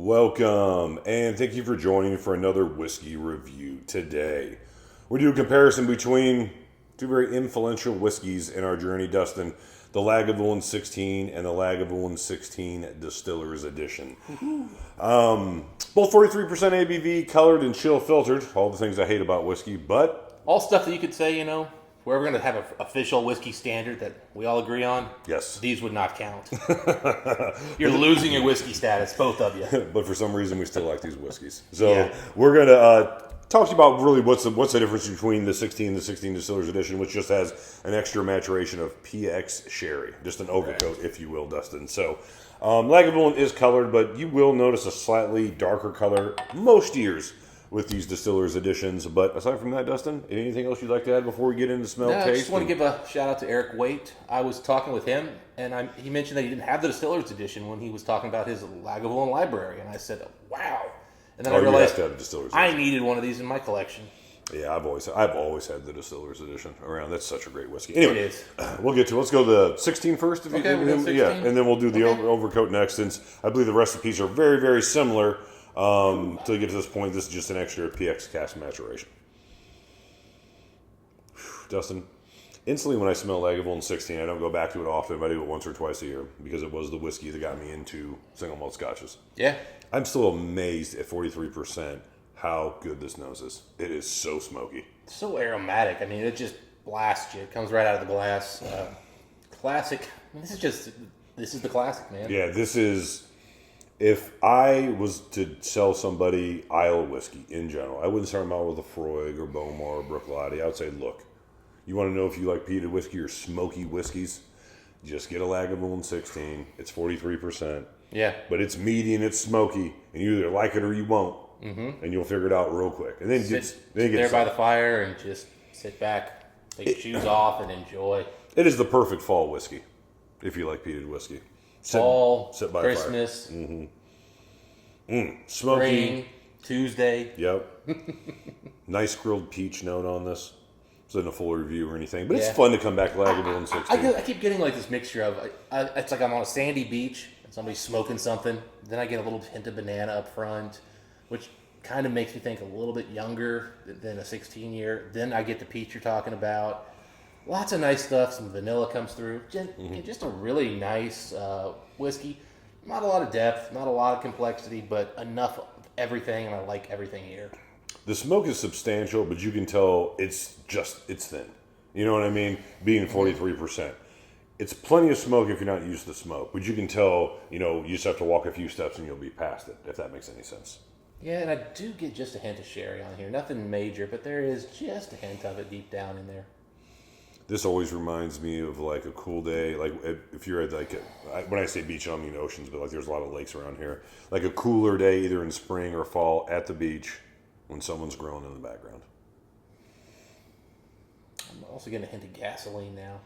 Welcome, and thank you for joining for another whiskey review today. We do a comparison between two very influential whiskeys in our journey, Dustin. The Lagavulin 16 and the Lagavulin 16 Distillers Edition. Both 43% ABV, colored and chill filtered. All the things I hate about whiskey, but... all stuff that you could say, we're going to have an official whiskey standard that we all agree on. Yes. These would not count. You're losing your whiskey status, both of you. But for some reason, we still like these whiskeys. So we're going to talk to you about really what's the difference between the 16 and the 16 Distillers Edition, which just has an extra maturation of PX sherry. Just an overcoat, if you will, Dustin. So Lagavulin is colored, but you will notice a slightly darker color most years with these Distillers Editions. But aside from that, Dustin, anything else you'd like to add before we get into smell, taste? I just want to give a shout out to Eric Waite. I was talking with him, and he mentioned that he didn't have the Distillers Edition when he was talking about his Lagavulin library. And I said, wow. And then I realized I needed one of these in my collection. Yeah, I've always had the Distillers Edition around. That's such a great whiskey. Anyway, it is. We'll get to it. Let's go the 16 first. We'll go 16? Yeah, and then we'll do the overcoat next, since I believe the recipes are very, very similar. Until you get to this point, this is just an extra PX cask maturation. Dustin, instantly when I smell Lagavulin 16, I don't go back to it often, but I do it once or twice a year because it was the whiskey that got me into single malt scotches. Yeah. I'm still amazed at 43% how good this nose is. It is so smoky. So aromatic. I mean, it just blasts you. It comes right out of the glass. Classic. This is the classic, man. Yeah, this is... If I was to sell somebody Isle whiskey in general, I wouldn't start them out with a Freud or Beaumont or Bruichladdich. I would say, look, you want to know if you like peated whiskey or smoky whiskeys? Just get a Lagavulin 16. It's 43%. Yeah. But it's meaty and it's smoky, and you either like it or you won't. Mm-hmm. And you'll figure it out real quick. And then sit there by the fire and just sit back, take your shoes off, and enjoy. It is the perfect fall whiskey, if you like peated whiskey. Fall, sit by Christmas, smoky. spring, Tuesday. Yep. Nice grilled peach note on this. This isn't a full review or anything, but it's fun to come back to Lagavulin 16. I keep getting like this mixture of, it's like I'm on a sandy beach and somebody's smoking something. Then I get a little hint of banana up front, which kind of makes me think a little bit younger than a 16-year. Then I get the peach you're talking about. Lots of nice stuff. Some vanilla comes through. Just a really nice whiskey. Not a lot of depth, not a lot of complexity, but enough of everything, and I like everything here. The smoke is substantial, but you can tell it's thin. You know what I mean? Being 43%. It's plenty of smoke if you're not used to smoke, but you can tell, you just have to walk a few steps and you'll be past it, if that makes any sense. Yeah, and I do get just a hint of sherry on here. Nothing major, but there is just a hint of it deep down in there. This always reminds me of like a cool day, like if you're at when I say beach, I don't mean oceans, but like there's a lot of lakes around here. Like a cooler day, either in spring or fall, at the beach, when someone's grilling in the background. I'm also getting a hint of gasoline now.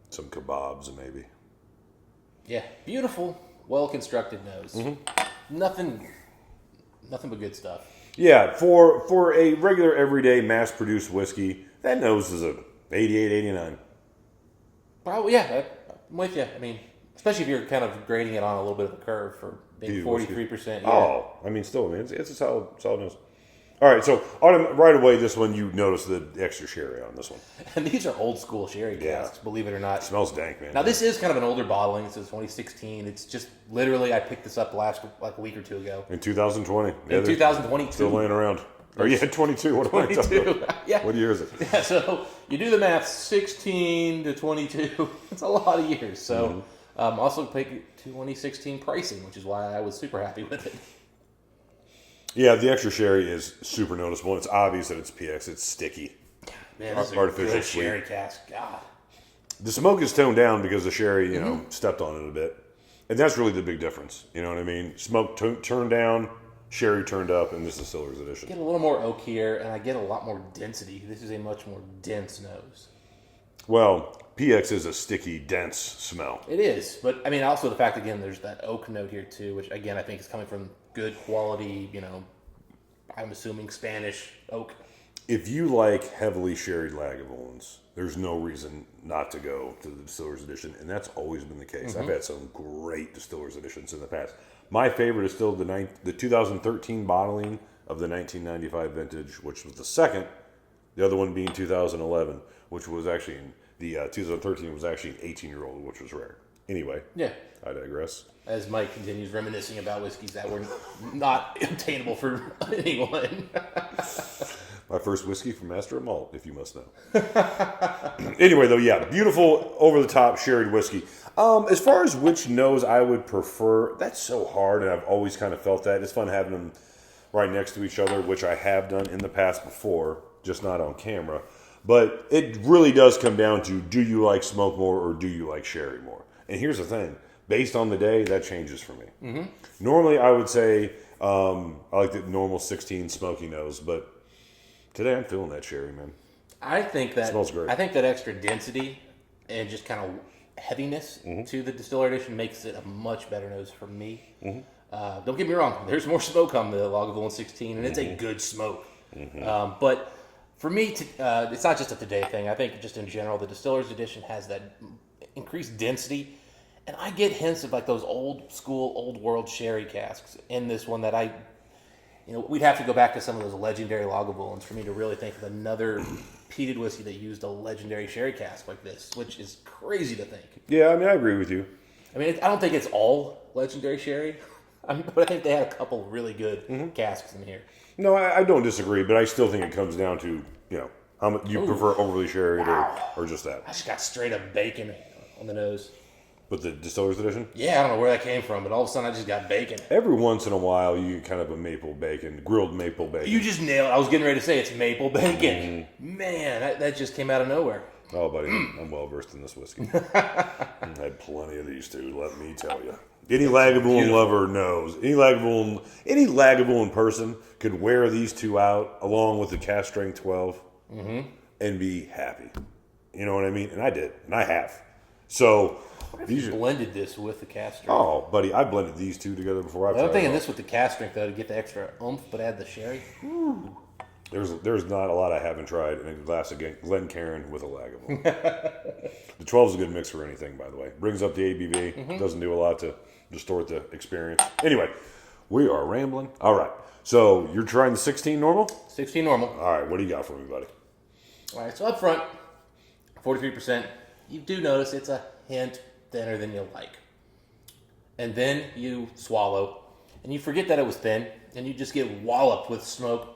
Some kebabs, maybe. Yeah, beautiful, well-constructed nose. Mm-hmm. Nothing but good stuff. Yeah, for a regular, everyday, mass-produced whiskey, that nose is a 88, 89. Probably, yeah. I'm with you. I mean, especially if you're kind of grading it on a little bit of a curve for being 43%. Yeah. Oh, I mean, still, man, it's a solid nose. All right, so right away, this one, you notice the extra sherry on this one. And these are old school sherry casks, believe it or not. It smells dank, man. Now, this is kind of an older bottling. This is 2016. It's just literally, I picked this up like a week or two ago. In 2020. In 2022. Still laying around. Or 22. What am I talking about? Yeah. What year is it? Yeah, so you do the math, 16 to 22. It's a lot of years. So also pick 2016 pricing, which is why I was super happy with it. Yeah, the extra sherry is super noticeable. It's obvious that it's PX. It's sticky. Man, this is a good sherry cask. God. The smoke is toned down because the sherry, stepped on it a bit. And that's really the big difference. You know what I mean? Smoke turned down, sherry turned up, and this is Distillers Edition. I get a little more oak here, and I get a lot more density. This is a much more dense nose. Well, PX is a sticky, dense smell. It is. But, I mean, also the fact, again, there's that oak note here, too, which, again, I think is coming from good quality, I'm assuming Spanish oak. If you like heavily sherried Lagavulins, there's no reason not to go to the Distillers Edition, and that's always been the case. I've had some great Distillers Editions in the past. My favorite is still the 2013 bottling of the 1995 vintage, which was the second. The other one being 2011, which was actually the 2013 was actually an 18-year-old, which was rare. Anyway, Yeah. I digress. As Mike continues reminiscing about whiskeys that were not obtainable for anyone. My first whiskey from Master of Malt, if you must know. Anyway, though, yeah, beautiful, over-the-top sherried whiskey. As far as which nose I would prefer, that's so hard, and I've always kind of felt that. It's fun having them right next to each other, which I have done in the past before, just not on camera. But it really does come down to, do you like smoke more or do you like sherry more? And here's the thing. Based on the day, that changes for me. Mm-hmm. Normally, I would say I like the normal 16 smoky nose, but today I'm feeling that sherry, man. I think that Smells great. I think that extra density and just kind of heaviness to the Distiller Edition makes it a much better nose for me. Mm-hmm. Don't get me wrong. There's more smoke on the Lagavulin 16, and it's a good smoke. Mm-hmm. But for me, it's not just a today thing. I think just in general, the Distillers Edition has that increased density. And I get hints of like those old school, old world sherry casks in this one that we'd have to go back to some of those legendary Lagavulins for me to really think of another peated whiskey that used a legendary sherry cask like this, which is crazy to think. Yeah, I mean, I agree with you. I mean, I don't think it's all legendary sherry, but I think they had a couple really good casks in here. No, I don't disagree, but I still think it comes down to, how much you prefer overly sherried or just that. I just got straight up bacon on the nose. With the Distillers Edition? Yeah, I don't know where that came from, but all of a sudden I just got bacon. Every once in a while, you get kind of a grilled maple bacon. You just nailed it. I was getting ready to say it's maple bacon. Man, that just came out of nowhere. Oh, buddy, I'm well versed in this whiskey. I've had plenty of these too, let me tell you. Any Lagavulin lover knows. Any Lagavulin person could wear these two out along with the Cask Strength 12 and be happy. You know what I mean? And I did, and I have. So these blended this with the cask strength. Oh, buddy, I blended these two together before. I'm thinking this with the cask strength though to get the extra oomph, but add the sherry. Ooh. There's not a lot I haven't tried in a glass of Glencairn with a Lagavulin. The 12 is a good mix for anything, by the way. Brings up the ABV. Doesn't do a lot to distort the experience. Anyway, we are rambling. All right, so you're trying the 16 normal? 16 normal. All right, what do you got for me, buddy? All right, so up front, 43%. You do notice it's a hint thinner than you like. And then you swallow, and you forget that it was thin, and you just get walloped with smoke.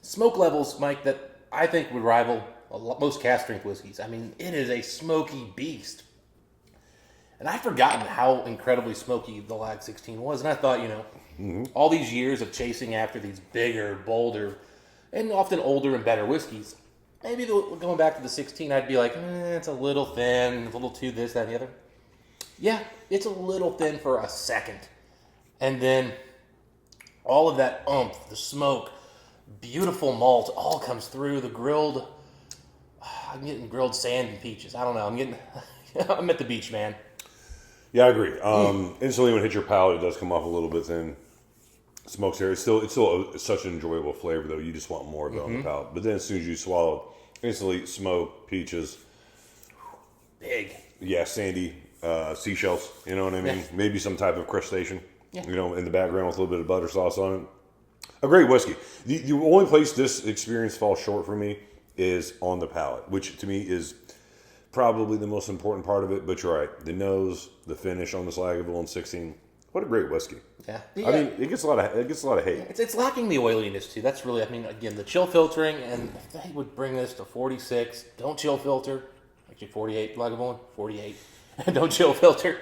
Smoke levels, Mike, that I think would rival most cask strength whiskeys. I mean, it is a smoky beast. And I'd forgotten how incredibly smoky the Lag 16 was, and I thought, all these years of chasing after these bigger, bolder, and often older and better whiskeys, maybe going back to the 16, I'd be like, it's a little thin, a little too this, that, and the other. Yeah, it's a little thin for a second. And then all of that oomph, the smoke, beautiful malt, all comes through the grilled. I'm getting grilled sand and peaches. I don't know. I'm at the beach, man. Yeah, I agree. Instantly when it hits your palate, it does come off a little bit thin. Smoke's here. It's still such an enjoyable flavor, though. You just want more of it on the palate. But then as soon as you swallow, instantly smoke, peaches. Big. Yeah, sandy seashells. You know what I mean? Yeah. Maybe some type of crustacean. Yeah. In the background with a little bit of butter sauce on it. A great whiskey. The only place this experience falls short for me is on the palate, which to me is probably the most important part of it. But you're right. The nose, the finish on this Lagavulin 16. What a great whiskey. Yeah. I mean, it gets a lot of hate. It's lacking the oiliness too. That's really, again, the chill filtering, and if they would bring this to 46, don't chill filter. Actually, 48 Lagavulin, 48. Don't chill filter.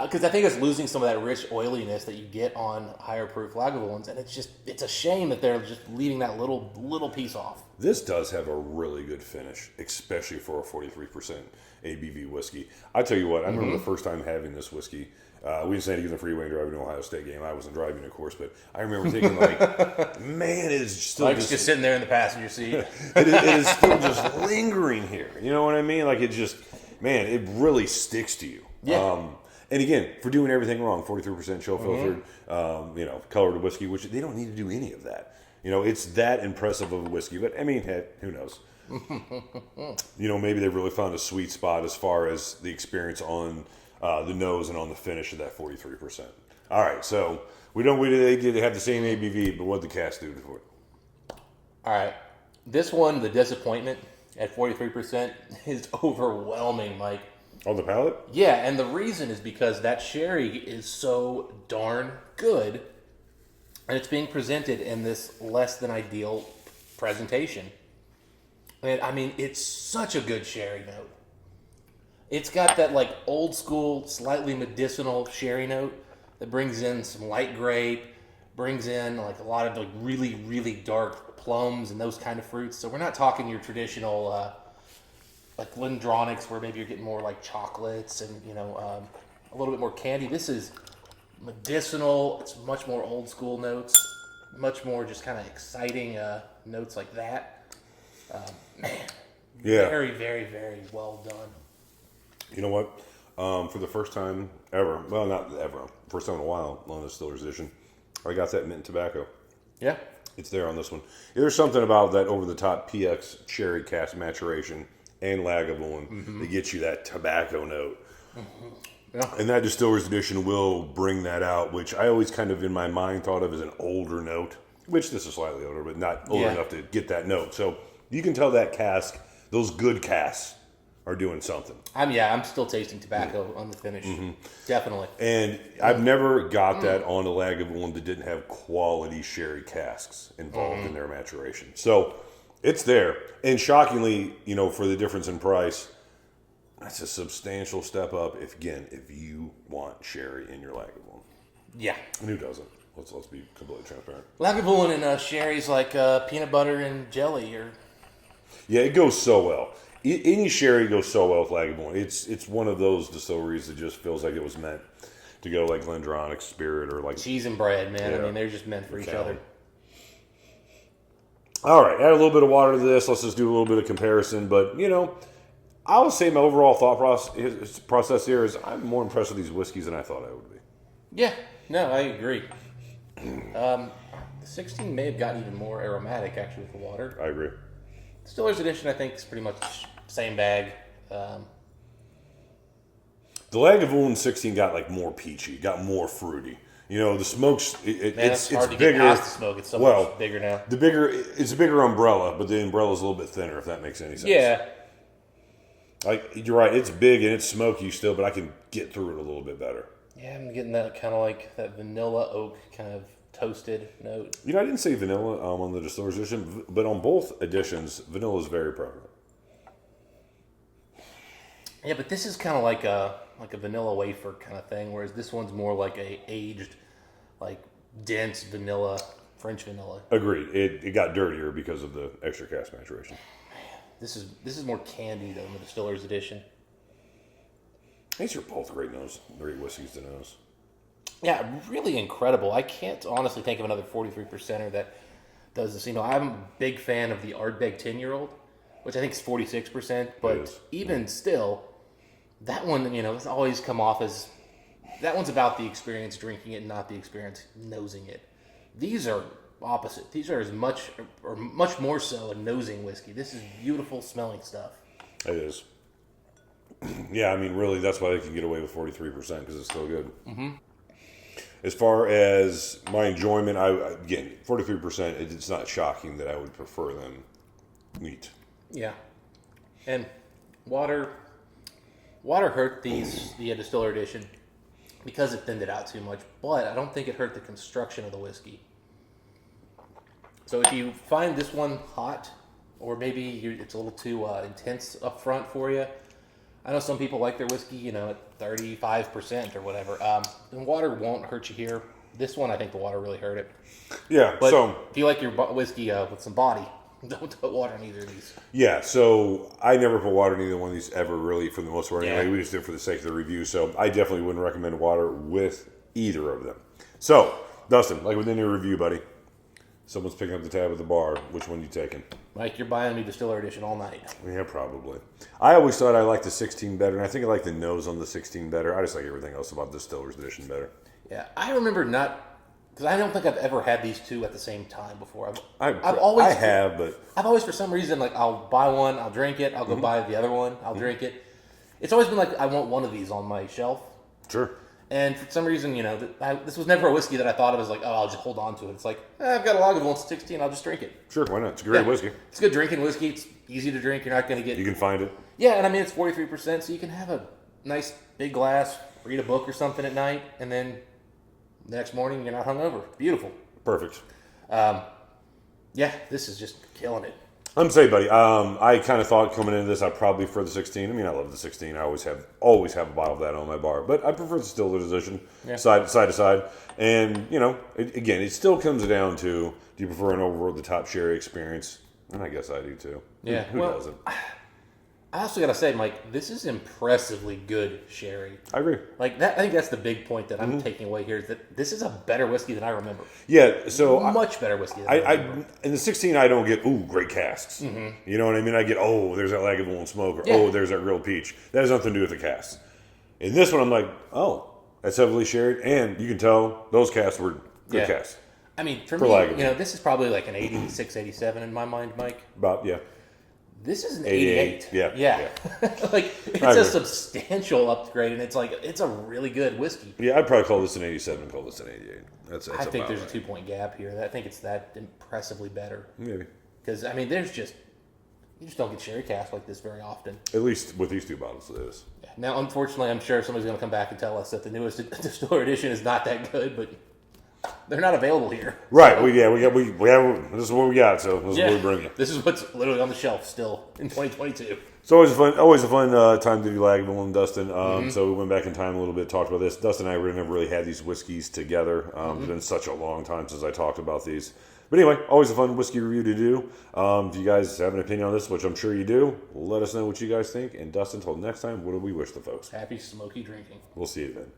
Because I think it's losing some of that rich oiliness that you get on higher proof Lagavulins, and it's a shame that they're just leaving that little piece off. This does have a really good finish, especially for a 43% ABV whiskey. I tell you what, I remember the first time having this whiskey. We didn't stand to the freeway and driving to Ohio State game. I wasn't driving, of course, but I remember thinking, man, it is still Mike's just sitting there in the passenger seat. it is still just lingering here. You know what I mean? Like, it just, man, it really sticks to you. Yeah. And again, for doing everything wrong, 43% chill filtered, colored whiskey, which they don't need to do any of that. It's that impressive of a whiskey. But, I mean, heck, who knows? Maybe they've really found a sweet spot as far as the experience on the nose and on the finish of that 43%. All right, so we they have the same ABV, but what the cast do for it? All right. This one, the disappointment at 43% is overwhelming, Mike. On the palate? Yeah, and the reason is because that sherry is so darn good, and it's being presented in this less than ideal presentation. And I mean, it's such a good sherry note. It's got that like old school, slightly medicinal sherry note that brings in some light grape, brings in like a lot of like really, really dark plums and those kind of fruits. So we're not talking your traditional like Lindronics where maybe you're getting more like chocolates and a little bit more candy. This is medicinal. It's much more old school notes, much more just kind of exciting notes like that. Man, Yeah. very, very, very well done. You know what? For the first time ever, well, not ever, first time in a while on the Distillers edition, I got that mint tobacco. Yeah. It's there on this one. There's something about that over-the-top PX cherry cask maturation and Lagavulin that gets you that tobacco note. Yeah. And that Distillers edition will bring that out, which I always kind of in my mind thought of as an older note, which this is slightly older, but not old enough to get that note. So you can tell that cask, those good casks, are doing something. I'm still tasting tobacco on the finish. Definitely. And I've never got that on a Lagavulin that didn't have quality sherry casks involved in their maturation. So it's there. And shockingly, for the difference in price, that's a substantial step up if you want sherry in your Lagavulin. Yeah. And who doesn't? Let's be completely transparent. Lagavulin and sherry's like peanut butter and jelly. Yeah, it goes so well. Any sherry goes so well with Lagavulin. It's one of those distilleries that just feels like it was meant to go like Glendronach, Spirit, or like cheese and bread, man. Yeah. I mean, they're just meant for each other. All right, add a little bit of water to this. Let's just do a little bit of comparison. But, I would say my overall thought process here is I'm more impressed with these whiskeys than I thought I would be. Yeah, no, I agree. 16 may have gotten even more aromatic, actually, with the water. I agree. Distillers Edition, I think, is pretty much same bag. The Lagavulin 16 got like more peachy, got more fruity. The smokes, it's hard to bigger. get past the smoke. It's so much bigger now. It's a bigger umbrella, but the umbrella's a little bit thinner, if that makes any sense. Yeah. Like, you're right, it's big and it's smoky still, but I can get through it a little bit better. Yeah, I'm getting that kind of like that vanilla oak kind of toasted note. I didn't say vanilla on the Distillers edition, but on both editions, vanilla is very prevalent. Yeah, but this is kind of like a vanilla wafer kind of thing, whereas this one's more like a aged, like dense vanilla, French vanilla. Agreed. It got dirtier because of the extra cask maturation. This is more candy than the Distillers Edition. These are both great whiskeys to nose. Yeah, really incredible. I can't honestly think of another 43%er that does this. I'm a big fan of the Ardbeg 10-year-old, which I think is 46%. But even still, that one, it's always come off as that one's about the experience drinking it, not the experience nosing it. These are opposite. These are as much or much more so a nosing whiskey. This is beautiful smelling stuff. It is. Yeah, really, that's why they can get away with 43% because it's so good. Mm-hmm. As far as my enjoyment, again, 43%, it's not shocking that I would prefer them neat. Yeah. And water hurt the Distiller Edition because it thinned it out too much, but I don't think it hurt the construction of the whiskey. So if you find this one hot, or maybe it's a little too intense up front for you, I know some people like their whiskey, at 35% or whatever. And water won't hurt you here. This one, I think the water really hurt it. Yeah, But so if you like your whiskey with some body, don't put water in either of these. yeah, so I never put water in either one of these ever, really, for the most part. Anyway, Yeah. we just did it for the sake of the review. So I definitely wouldn't recommend water with either of them. So, Dustin, like within your review, buddy, someone's picking up the tab at the bar. Which one you taking? Mike, you're buying me Distiller Edition all night. Yeah, probably. I always thought I liked the 16 better, and I think I like the nose on the 16 better. I just like everything else about the Distillers Edition better. Yeah, I remember because I don't think I've ever had these two at the same time before. I have, but I've always, for some reason, like I'll buy one, I'll drink it, I'll go buy the other one, I'll drink it. It's always been like I want one of these on my shelf. sure. And for some reason, this was never a whiskey that I thought of as like, oh, I'll just hold on to it. It's like, I've got a Lagavulin 16, I'll just drink it. Sure, why not? It's a great whiskey. It's good drinking whiskey. It's easy to drink. You're not going to get... You can find it. Yeah, and I mean, it's 43%, so you can have a nice big glass, read a book or something at night, and then the next morning you're not hungover. Beautiful. Perfect. Yeah, this is just killing it. I'm saying, buddy. I kind of thought coming into this, I'd probably prefer the 16. I mean, I love the 16. I always have a bottle of that on my bar, but I prefer the Distillers edition, side to side. And again, it still comes down to: do you prefer an over the top sherry experience? And I guess I do too. Yeah, who doesn't? I also gotta say, Mike, this is impressively good sherry. I agree. Like that, I think that's the big point that I'm taking away here is that this is a better whiskey than I remember. Yeah, so much better whiskey. Than I remember. In the 16, I don't get great casks. You know what I mean? I get there's that Lagavulin smoke, or there's that real peach. That has nothing to do with the casks. In this one, I'm like, that's heavily sherried, and you can tell those casks were good casks. I mean, for me, this is probably like an 86, 87 in my mind, Mike. About This is an 88. Yeah. Like, it's a substantial upgrade, and it's a really good whiskey. Yeah, I'd probably call this an 87 and call this an 88. That's I think there's right. a 2-point gap here. I think it's that impressively better. Maybe. Because, I mean, you just don't get sherry cask like this very often. At least with these two bottles, it is. Yeah. Now, unfortunately, I'm sure somebody's going to come back and tell us that the newest Distiller edition is not that good, but they're not available here. Right. So, we have this is what we got. So this is what we bring you. This is what's literally on the shelf still in 2022. It's always a fun time to do Lagavulin and Dustin. So we went back in time a little bit, talked about this. Dustin and I never really had these whiskeys together. It's been such a long time since I talked about these. But anyway, always a fun whiskey review to do. If you guys have an opinion on this, which I'm sure you do, let us know what you guys think. And Dustin, until next time, what do we wish the folks? Happy smoky drinking. We'll see you then.